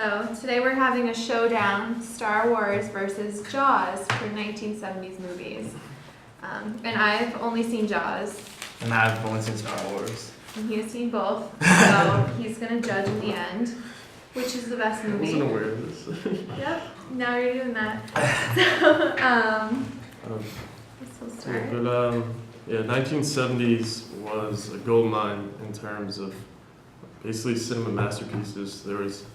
So today we're having a showdown, Star Wars versus Jaws for 1970s movies. And I've only seen Jaws. And I've only seen Star Wars. And he has seen both. So he's going to judge in the end, which is the best movie. I wasn't aware of this. Yep, now you're doing that. So, we'll start. Yeah, 1970s was a gold mine in terms of basically cinema masterpieces. There was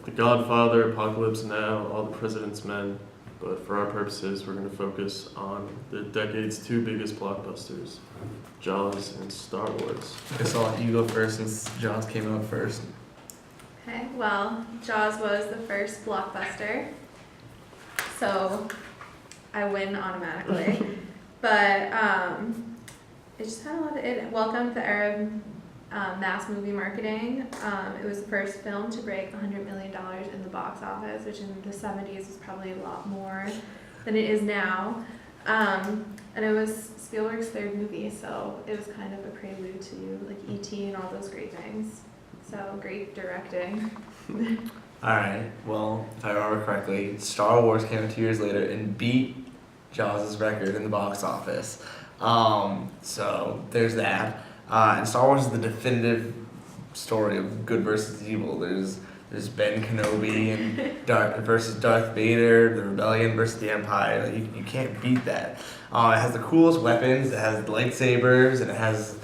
The Godfather, Apocalypse Now, All the President's Men, but for our purposes, we're going to focus on the decade's two biggest blockbusters, Jaws and Star Wars. I guess I'll let you go first since Jaws came out first. Okay, well, Jaws was the first blockbuster, so I win automatically. But it just had a lot of it. Welcomed the era of mass movie marketing. It was the first film to break $100 million in the box office, which in the 70s was probably a lot more than it is now. And it was Spielberg's third movie, so it was kind of a prelude to like E.T. and all those great things. So great directing. Alright, well, if I remember correctly, Star Wars came out 2 years later and beat Jaws' record in the box office. So there's that. And Star Wars is the definitive story of good versus evil. There's Ben Kenobi and versus Darth Vader, the rebellion versus the Empire. Like, you can't beat that. It has the coolest weapons. It has lightsabers and it has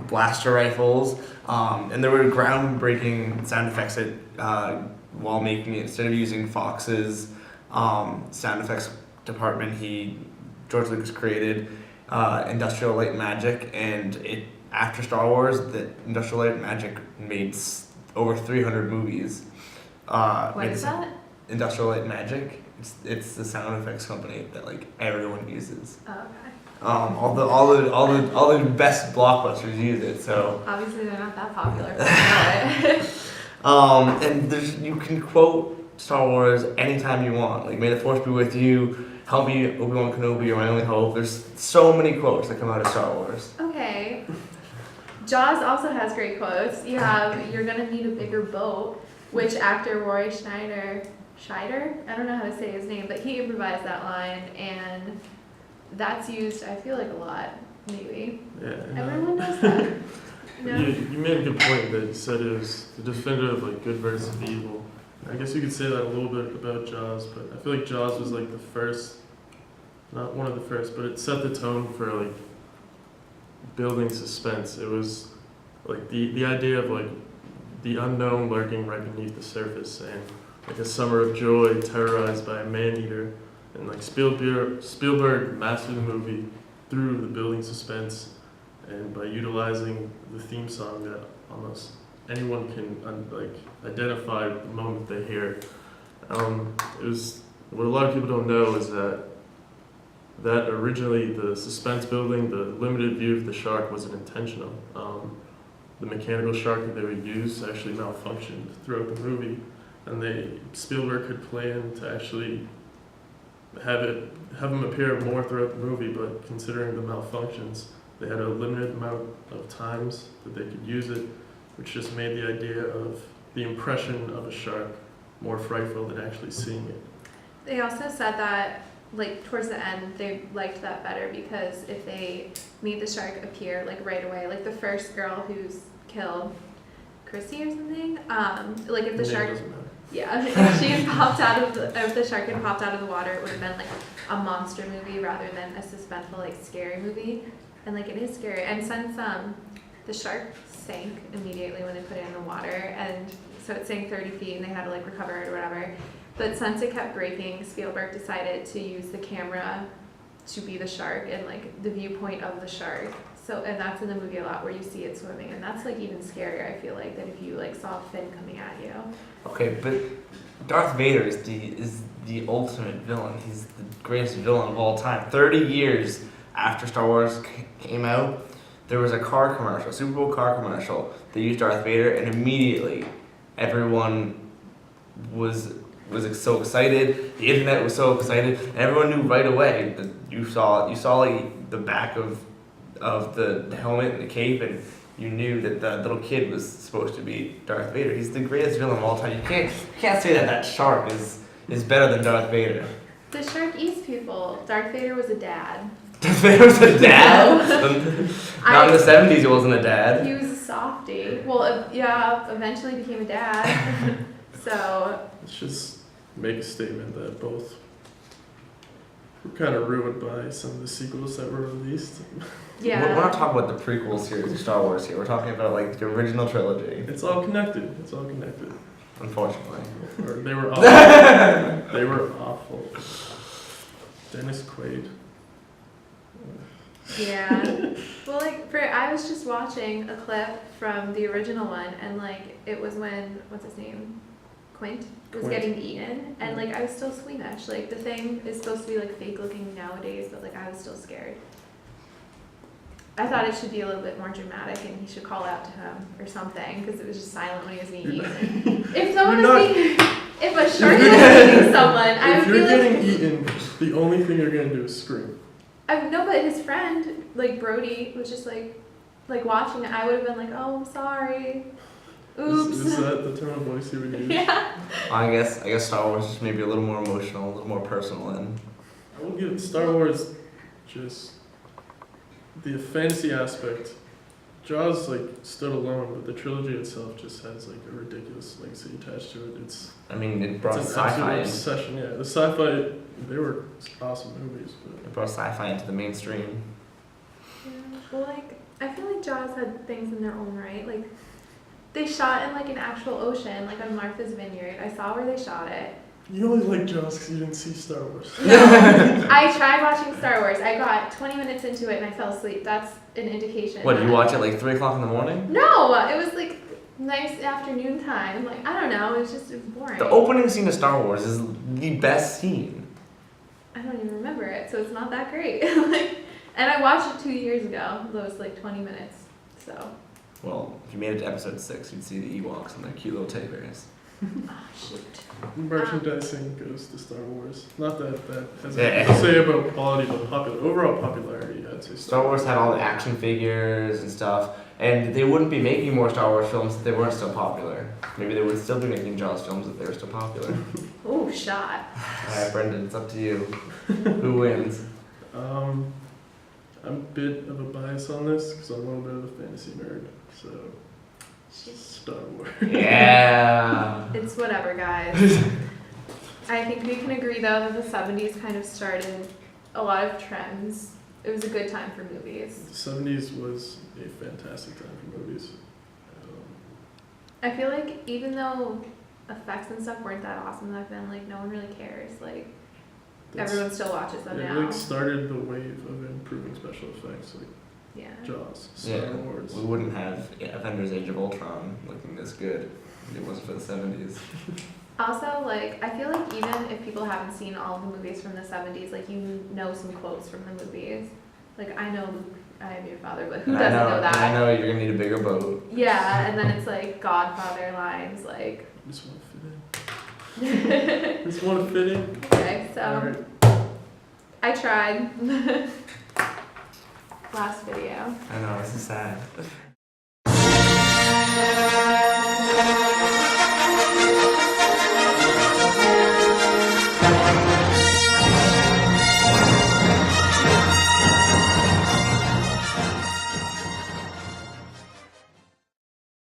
blaster rifles. And there were groundbreaking sound effects while making it. Instead of using Fox's sound effects department, George Lucas created Industrial Light and Magic, and after Star Wars, the Industrial Light and Magic made over 300 movies. What is that? Industrial Light and Magic. It's the sound effects company that like everyone uses. Oh, okay. All the best blockbusters use it. So Obviously, they're not that popular. and you can quote Star Wars anytime you want. Like, may the Force be with you. Help me, Obi-Wan Kenobi, you're my only hope. There's so many quotes that come out of Star Wars. Okay. Jaws also has great quotes. You have, "You're gonna need a bigger boat," which actor Roy Scheider, I don't know how to say his name, but he improvised that line, and that's used, I feel like, a lot, maybe. Yeah. Everyone knows that. No? You made a good point that you said it was the definitive like good versus evil. I guess you could say that a little bit about Jaws, but I feel like Jaws was like the first, not one of the first, but it set the tone for like building suspense. It was like the idea of like the unknown lurking right beneath the surface, and like a summer of joy terrorized by a man-eater. And like Spielberg mastered the movie through the building suspense and by utilizing the theme song that almost anyone can identify the moment they hear it. It was what a lot of people don't know is that originally the suspense building, the limited view of the shark wasn't intentional. The mechanical shark that they would use actually malfunctioned throughout the movie, and Spielberg could plan to actually have them appear more throughout the movie, but considering the malfunctions, they had a limited amount of times that they could use it, which just made the idea of the impression of a shark more frightful than actually seeing it. They also said that, like, towards the end, they liked that better because if they made the shark appear, like, right away, like the first girl who's killed, Chrissy or something, like, if the shark... Doesn't matter. Yeah, if she had popped out of if the shark had popped out of the water, it would have been like a monster movie rather than a suspenseful, like, scary movie. And like, it is scary. And since the shark sank immediately when they put it in the water, and so it sank 30 feet and they had to like recover it or whatever. But since it kept breaking, Spielberg decided to use the camera to be the shark and like the viewpoint of the shark. So, and that's in the movie a lot where you see it swimming, and that's like even scarier, I feel like, than if you like saw a fin coming at you. Okay, but Darth Vader is the ultimate villain. He's the greatest villain of all time. 30 years after Star Wars came out, there was a car commercial, a Super Bowl car commercial, that used Darth Vader, and immediately everyone was so excited. The internet was so excited, and everyone knew right away that you saw like the back of the helmet and the cape, and you knew that the little kid was supposed to be Darth Vader. He's the greatest villain of all time. You can't say that shark is better than Darth Vader. The shark eats people. Darth Vader was a dad. Darth Vader was a dad? Not in the 70s he wasn't a dad. He was a softie. Well, yeah, eventually became a dad. So. Let's just make a statement that both were kind of ruined by some of the sequels that were released. Yeah. We're not talking about the prequel series of Star Wars here. We're talking about like the original trilogy. It's all connected. It's all connected. Unfortunately. Or they were awful. They were awful. Dennis Quaid. Yeah. Well, like I was just watching a clip from the original one, and like it was when what's his name, Quint was Quint. getting eaten, and like I was still squeamish. Like the thing is supposed to be like fake looking nowadays, but like I was still scared. I thought it should be a little bit more dramatic, and he should call out to him or something, because it was just silent when he was being eaten. If someone was being, if a shark was eating someone, I would If be you're like. getting eaten, the only thing you're gonna do is scream. No, but his friend, like Brody, was just like watching it. I would have been like, "Oh, I'm sorry. Oops." Is that the tone of voice you would use? Yeah. I guess Star Wars is maybe a little more emotional, a little more personal, and I will give Star Wars just the fantasy aspect. Jaws like stood alone, but the trilogy itself just has like a ridiculous legacy attached to it. It's I mean it brought it's an absolute sci-fi. obsession. Yeah, the sci-fi they were awesome movies, but It brought sci-fi into the mainstream. Yeah. Well, like I feel like Jaws had things in their own right. Like they shot in like an actual ocean, like on Martha's Vineyard. I saw where they shot it. you only like Jaws because you didn't see Star Wars. No, I tried watching Star Wars. I got 20 minutes into it and I fell asleep. That's an indication. What, you that- watch it like 3 o'clock in the morning? No, it was like nice afternoon time. Like I don't know, it was just boring. The opening scene of Star Wars is the best scene. I don't even remember it, so it's not that great. Like, and I watched it 2 years ago. Those like 20 minutes. So. Well, if you made it to episode 6, you'd see the Ewoks and their cute little teddy bears. Oh shoot. Merchandising goes to Star Wars. Not that that has Yeah. anything to say about quality, but overall popularity, I'd say Star Wars had all the action figures and stuff, and they wouldn't be making more Star Wars films if they weren't still popular. Maybe they would still be making Jaws films if they were still popular. Oh, shot. Alright, Brendan, it's up to you. Who wins? I'm a bit of a bias on this because I'm a little bit of a fantasy nerd. So, Star Wars. Yeah. It's whatever, guys. I think we can agree, though, that the 70s kind of started a lot of trends. It was a good time for movies. The 70s was a fantastic time for movies. I feel like even though effects and stuff weren't that awesome back then, like, no one really cares. Like, That's- everyone still watches them It now. like started the wave of improving special effects, like Yeah. Jaws, Star Yeah, Wars. we wouldn't have Avengers Age of Ultron looking this good if it wasn't for the 70s. Also, like, I feel like even if people haven't seen all of the movies from the 70s, like, you know some quotes from the movies. Like, I know Luke, I am your father, but who And doesn't know and that? I know you're gonna need a bigger boat. Yeah, and then it's like Godfather lines, like. Just want to fit in. Just want to fit in. Okay, so Alright. I tried. Last video. I know, this is sad.